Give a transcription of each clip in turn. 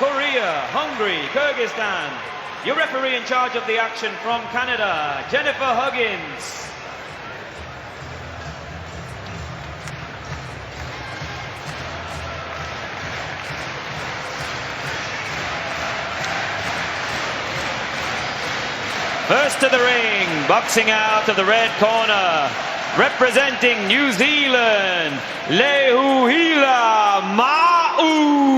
Korea, Hungary, Kyrgyzstan. Your referee in charge of the action from Canada, Jennifer Huggins. First to the ring, boxing out of the red corner, representing New Zealand, Leuila Ma'u.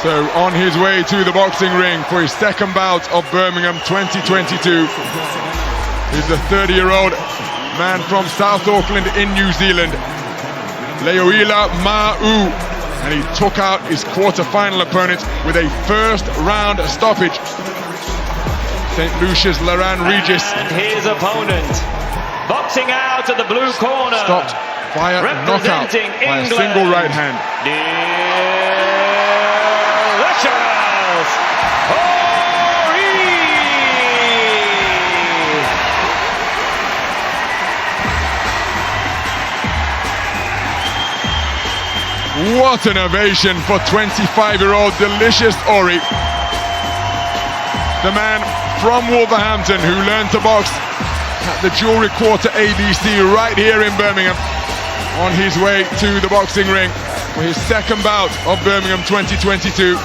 So on his way to the boxing ring for his second bout of Birmingham 2022 is the 30-year-old man from South Auckland in New Zealand, Leuila Ma'u. And he took out his quarter-final opponent with a first-round stoppage. St. Lucia's Laurent Regis. And his opponent, boxing out of the blue corner. Stopped via knockout by a single right hand. Delicious Orie! What an ovation for 25-year-old Delicious Orie. The man from Wolverhampton who learned to box at the Jewellery Quarter ABC right here in Birmingham, on his way to the boxing ring for his second bout of Birmingham 2022.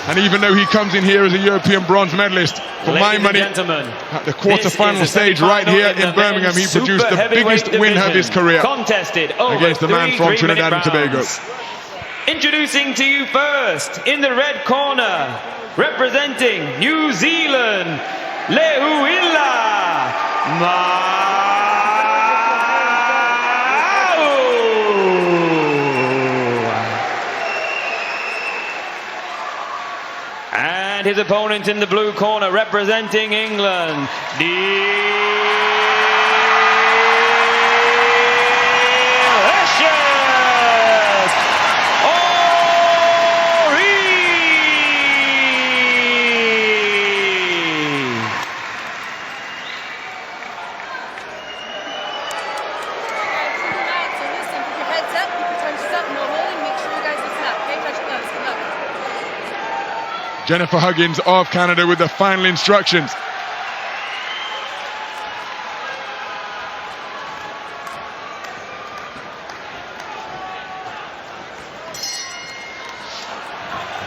And even though he comes in here as a European bronze medalist, for my money, at the quarter-final stage right here in Birmingham, he produced the biggest win of his career against the man from Trinidad and Tobago. Introducing to you first, in the red corner, representing New Zealand, Leuila Ma'u. And his opponent in the blue corner, representing England, Jennifer Huggins of Canada with the final instructions.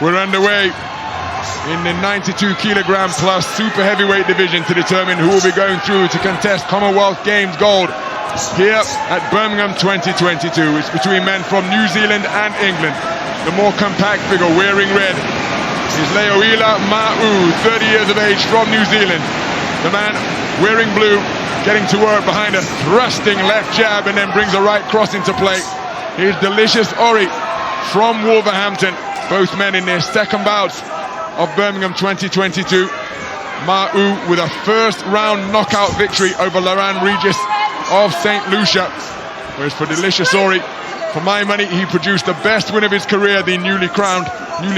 We're underway in the 92kg plus super heavyweight division to determine who will be going through to contest Commonwealth Games gold here at Birmingham 2022. It's between men from New Zealand and England. The more compact figure wearing red is Leuila Ma'u, 30 years of age, from New Zealand. The man wearing blue, getting to work behind a thrusting left jab and then brings a right cross into play. Here's Delicious Orie from Wolverhampton. Both men in their second bouts of Birmingham 2022. Ma'u with a first-round knockout victory over Laurent Regis of St. Lucia. Whereas for Delicious Orie, for my money, he produced the best win of his career, the newly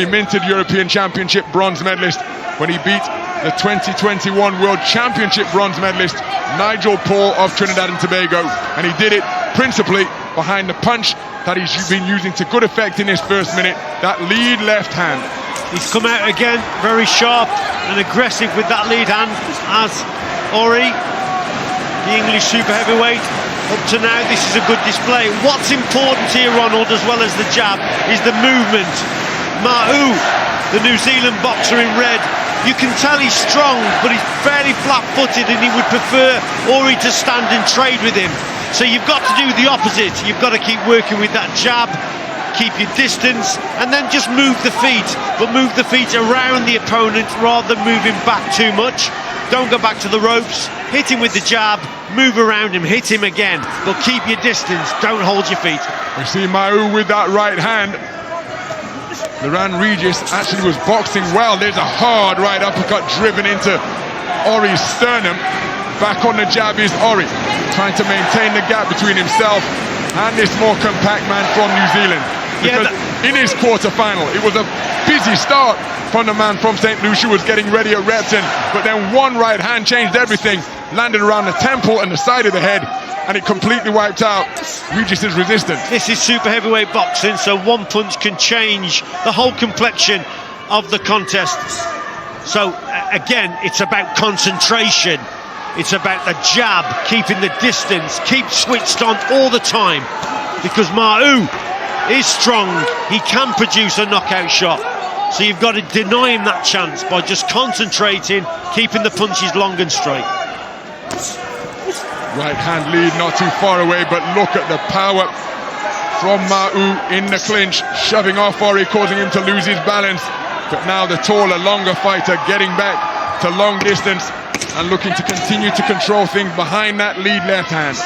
minted European Championship bronze medalist, when he beat the 2021 World Championship bronze medalist, Nigel Paul of Trinidad and Tobago. And he did it principally behind the punch that he's been using to good effect in his first minute, that lead left hand. He's come out again, very sharp and aggressive with that lead hand, as Orie, the English super heavyweight. Up to now, this is a good display. What's important here, Ronald, as well as the jab, is the movement. Ma'u, the New Zealand boxer in red, you can tell he's strong, but he's fairly flat-footed, and he would prefer Orie to stand and trade with him. So you've got to do the opposite. You've got to keep working with that jab, keep your distance, and then just move the feet, but move the feet around the opponent rather than moving back too much. Don't go back to the ropes, hit him with the jab, move around him, hit him again, but keep your distance, don't hold your feet. We see Ma'u with that right hand. Laurent Regis actually was boxing well. There's a hard right uppercut driven into Orie's sternum. Back on the jab is Orie, trying to maintain the gap between himself and this more compact man from New Zealand. Because in his quarter-final, it was a busy start from the man from St. Lucia, was getting ready at Repton, but then one right hand changed everything. landed around the temple and the side of the head, and it completely wiped out Regis's resistance. This is super heavyweight boxing, so one punch can change the whole complexion of the contest. So again, it's about concentration. It's about the jab, keeping the distance, keep switched on all the time, because Ma'u is strong. He can produce a knockout shot. So you've got to deny him that chance by just concentrating, keeping the punches long and straight. Right hand lead not too far away, but look at the power from Ma'u in the clinch, shoving off Orie, causing him to lose his balance. But now the taller, longer fighter getting back to long distance and looking to continue to control things behind that lead left hand.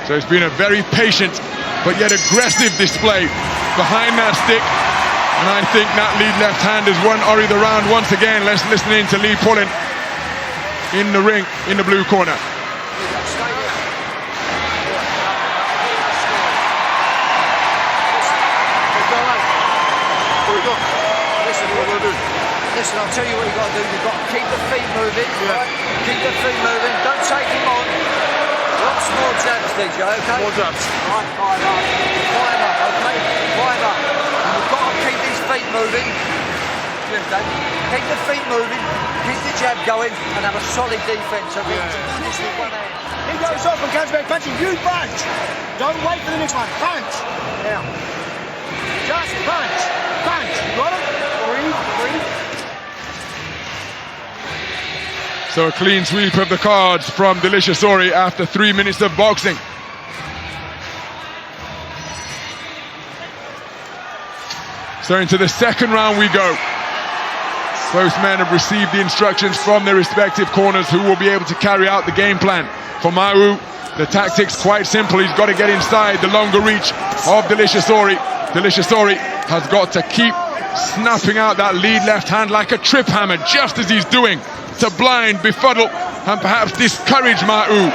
So it's been a very patient but yet aggressive display behind that stick, and I think that lead left hand has won Orie the round once again. Let's listen in to Lee Pullen in the ring in the blue corner. Listen, I'll tell you what you've got to do. You've got to keep the feet moving, right? Keep the feet moving. Don't take him on. Lots more jabs, DJ, okay? More jabs. Right, fire up. Fire up, okay? Fire up. And you've got to keep these feet moving. Yeah, Dave. Keep the feet moving, keep the jab going, and have a solid defence. So this with one hand. He goes off and comes back punching. You punch. Don't wait for the next one. Punch. Now. Just punch. Punch. You got it? Breathe. So a clean sweep of the cards from Delicious Orie after 3 minutes of boxing. So into the second round we go. Both men have received the instructions from their respective corners who will be able to carry out the game plan. For Ma'u, the tactic's quite simple. He's got to get inside the longer reach of Delicious Orie. Delicious Orie has got to keep snapping out that lead left hand like a trip hammer, just as he's doing, to blind, befuddle, and perhaps discourage Ma'u.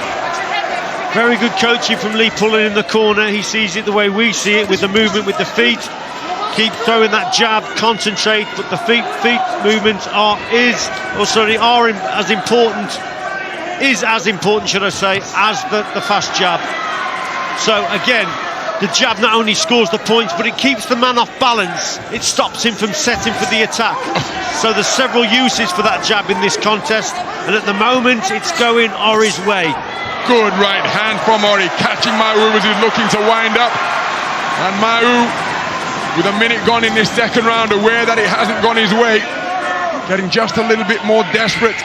Very good coaching from Lee Pullen in the corner. He sees it the way we see it, with the movement with the feet. Keep throwing that jab, concentrate, but the feet movements are as important, should I say, as the fast jab. So again, the jab not only scores the points, but it keeps the man off balance. It stops him from setting for the attack. So there's several uses for that jab in this contest, and at the moment it's going Orie's way. Good right hand from Orie, catching Ma'u as he's looking to wind up. And Ma'u, with a minute gone in this second round, aware that it hasn't gone his way, getting just a little bit more desperate.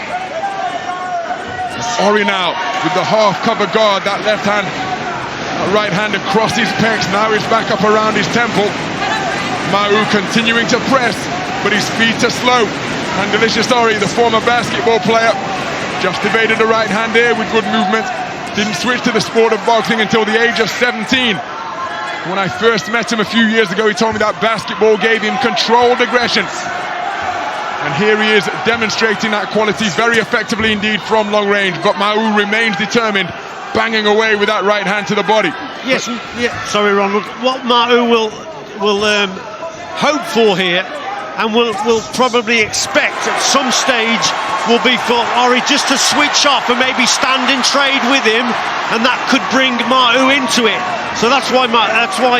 Orie now with the half cover guard, that left hand, that right hand across his pecs, now he's back up around his temple. Ma'u continuing to press, but his feet are slow. And Delicious Orie, the former basketball player, just evaded the right hand there with good movement. Didn't switch to the sport of boxing until the age of 17. When I first met him a few years ago, he told me that basketball gave him controlled aggression. And here he is demonstrating that quality very effectively indeed from long range. But Ma'u remains determined, banging away with that right hand to the body. Yes, sorry, Ronald. What Ma'u will hope for here, and will probably expect at some stage, will be for Orie just to switch off and maybe stand in trade with him, and that could bring Ma'u into it. So that's why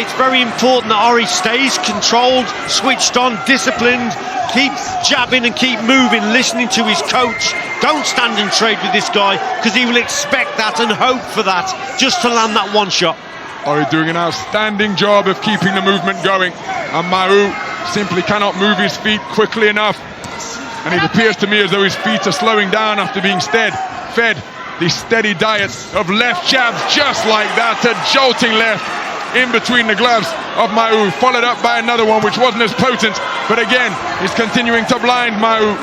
it's very important that Orie stays controlled, switched on, disciplined, keep jabbing and keep moving, listening to his coach. Don't stand in trade with this guy, because he will expect that and hope for that, just to land that one shot. Orie doing an outstanding job of keeping the movement going, and Ma'u simply cannot move his feet quickly enough. And it appears to me as though his feet are slowing down after being fed the steady diet of left jabs, just like that, a jolting left in between the gloves of Ma'u, followed up by another one which wasn't as potent, but again is continuing to blind Ma'u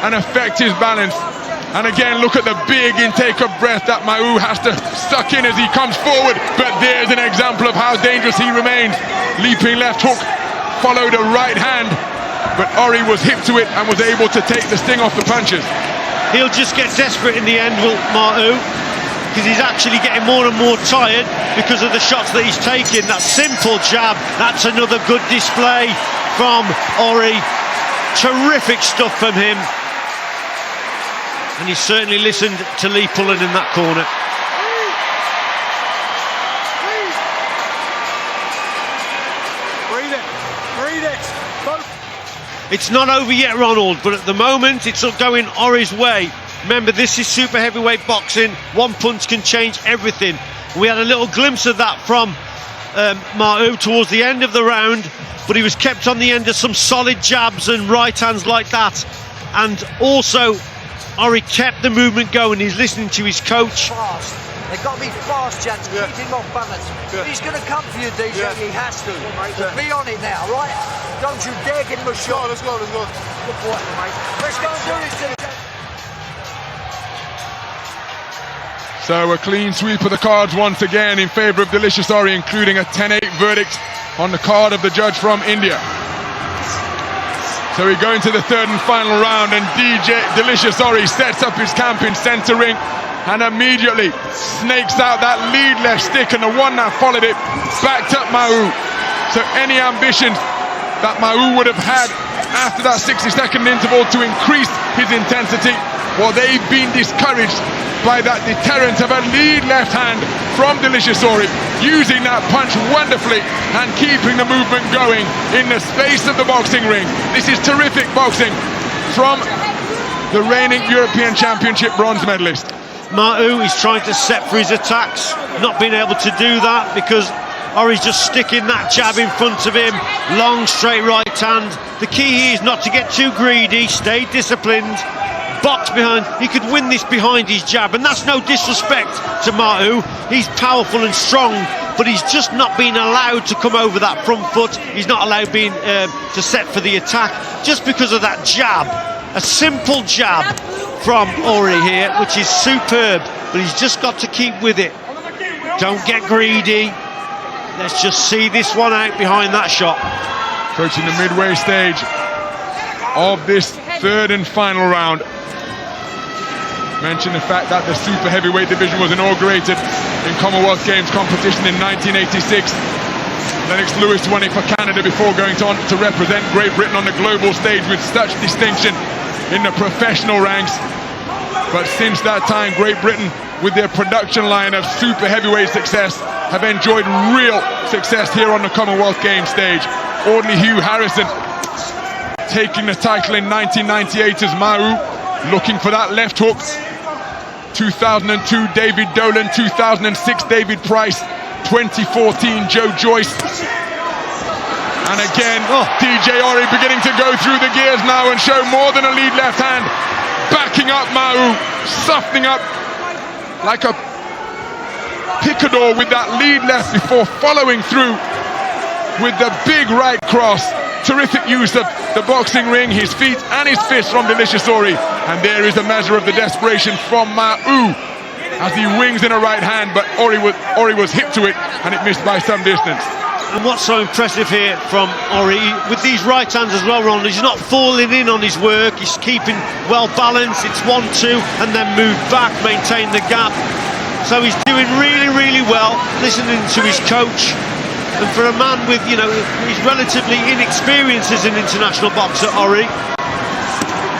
and affect his balance. And again, look at the big intake of breath that Ma'u has to suck in as he comes forward. But there's an example of how dangerous he remains. Leaping left hook, followed a right hand, but Orie was hip to it and was able to take the sting off the punches. He'll just get desperate in the end, will Ma'u, because he's actually getting more and more tired because of the shots that he's taking. That simple jab, that's another good display from Orie. Terrific stuff from him. And he certainly listened to Lee Pullen in that corner. Breathe it. It's not over yet, Ronald, but at the moment it's going Orie's way. Remember, this is super heavyweight boxing. One punch can change everything. We had a little glimpse of that from Ma'u towards the end of the round, but he was kept on the end of some solid jabs and right hands like that. And also, Orie kept the movement going. He's listening to his coach. Fast. They've got to be fast, Jan, to keep him off balance. He's going to come for you, DJ. He has to. Be on it now, right? Don't you dare give him a shot. Let's go. Good boy, mate. Let's go and do this, DJ. So a clean sweep of the cards once again in favour of Delicious Orie, including a 10-8 verdict on the card of the judge from India. So we go into the third and final round, and Delicious Orie sets up his camp in centre ring and immediately snakes out that lead left stick, and the one that followed it backed up Ma'u. So any ambitions that Ma'u would have had after that 60-second interval to increase his intensity, well, they've been discouraged by that deterrent of a lead left hand from Delicious Orie, using that punch wonderfully and keeping the movement going in the space of the boxing ring. This is terrific boxing from the reigning European Championship bronze medalist. Ma'u is trying to set for his attacks, not being able to do that because Orie's just sticking that jab in front of him, long straight right hand. The key here is not to get too greedy, stay disciplined, box behind. He could win this behind his jab, and that's no disrespect to Ma'u. He's powerful and strong, but he's just not being allowed to come over that front foot. He's not allowed being to set for the attack just because of that jab. A simple jab from Orie here, which is superb, but he's just got to keep with it. Don't get greedy. Let's just see this one out behind that shot. Approaching the midway stage of this third and final round. Mention the fact that the super heavyweight division was inaugurated in Commonwealth Games competition in 1986. Lennox Lewis won it for Canada before going on to represent Great Britain on the global stage with such distinction in the professional ranks. But since that time, Great Britain, with their production line of super heavyweight success, have enjoyed real success here on the Commonwealth Games stage. Audley Hugh Harrison taking the title in 1998 as Ma'u, looking for that left hook. 2002 David Dolan, 2006 David Price, 2014 Joe Joyce. And again, DJ Orie beginning to go through the gears now and show more than a lead left hand, backing up Ma'u, softening up like a picador with that lead left before following through with the big right cross. Terrific use of the boxing ring, his feet and his fists from Delicious Orie. And there is a measure of the desperation from Ma'u as he wings in a right hand, but Orie was hit to it and it missed by some distance. And what's so impressive here from Orie, with these right hands as well, Ron, he's not falling in on his work, he's keeping well balanced. It's 1-2 and then move back, maintain the gap. So he's doing really, really well, listening to his coach. And for a man with, you know, he's relatively inexperienced as an international boxer, Orie,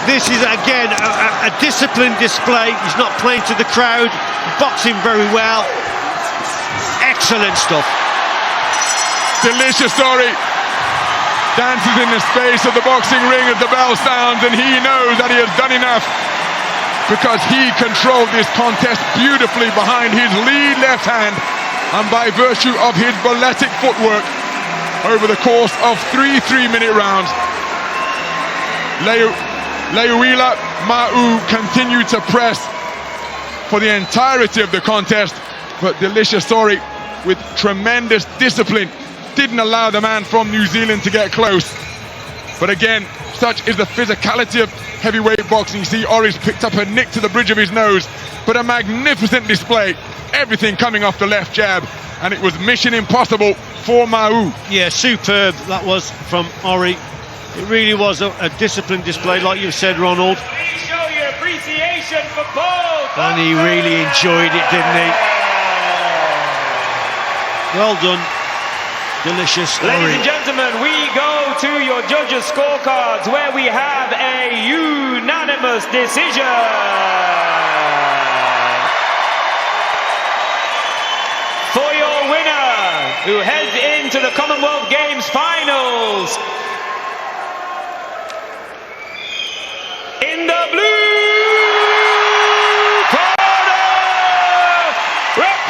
this is again a disciplined display. He's not playing to the crowd, boxing very well. Excellent stuff. Delicious Orie dances in the space of the boxing ring as the bell sounds, and he knows that he has done enough because he controlled this contest beautifully behind his lead left hand, and by virtue of his balletic footwork over the course of 3 3-minute rounds. Leuila, Ma'u continued to press for the entirety of the contest, but Delicious Orie, with tremendous discipline, didn't allow the man from New Zealand to get close. But again, such is the physicality of heavyweight boxing. You see Orie's picked up a nick to the bridge of his nose, but a magnificent display. Everything coming off the left jab, and it was mission impossible for Ma'u. Yeah, superb that was from Orie. It really was a disciplined display, like you said, Ronald. Show your appreciation for both. And he really enjoyed it, didn't he? Well done, Delicious Orie. Ladies and gentlemen, we go go to your judges' scorecards, where we have a unanimous decision. For your winner, who heads into the Commonwealth Games finals, in the blue corner,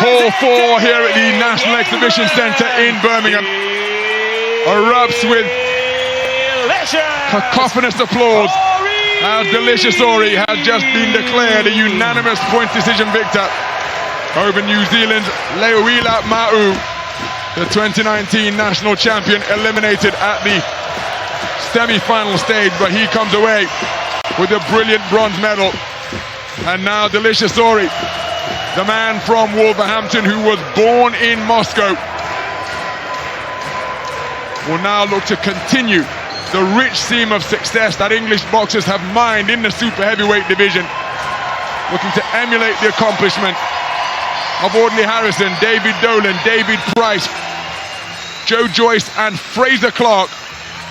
Hall 4 here at the National Exhibition Centre in Birmingham erupts with cacophonous applause as Delicious Orie has just been declared a unanimous point decision victor over New Zealand's Leuila, the 2019 national champion, eliminated at the semi-final stage, but he comes away with a brilliant bronze medal. And now Delicious Orie, the man from Wolverhampton who was born in Moscow, will now look to continue the rich seam of success that English boxers have mined in the super heavyweight division, looking to emulate the accomplishment of Audley Harrison, David Dolan, David Price, Joe Joyce and Fraser Clark,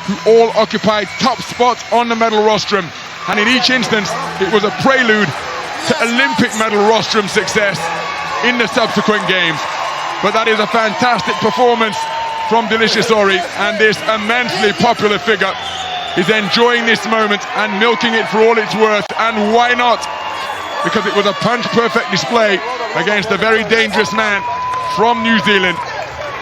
who all occupied top spots on the medal rostrum, and in each instance it was a prelude to Olympic medal rostrum success in the subsequent games. But that is a fantastic performance from Delicious Orie, and this immensely popular figure is enjoying this moment and milking it for all it's worth. And why not? Because it was a punch-perfect display against a very dangerous man from New Zealand.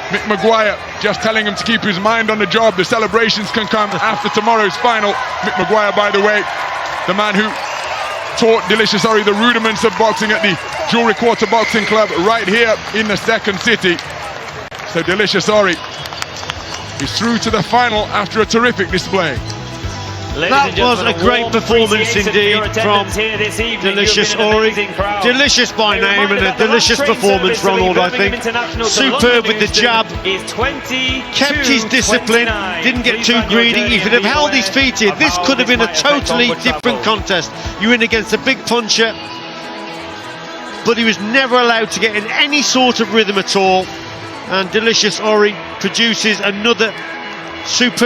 Mick Maguire just telling him to keep his mind on the job. The celebrations can come after tomorrow's final. Mick Maguire, by the way, the man who taught Delicious Orie the rudiments of boxing at the Jewellery Quarter Boxing Club right here in the second city. So Delicious Orie is through to the final after a terrific display. That was a great performance indeed from Delicious Orie. Delicious by name and a delicious performance, Ronald, I think. Superb with the jab, kept his discipline, didn't get too greedy. He could have held his feet in. This could have been a totally different contest. You're in against a big puncher, but he was never allowed to get in any sort of rhythm at all. And Delicious Orie produces another superb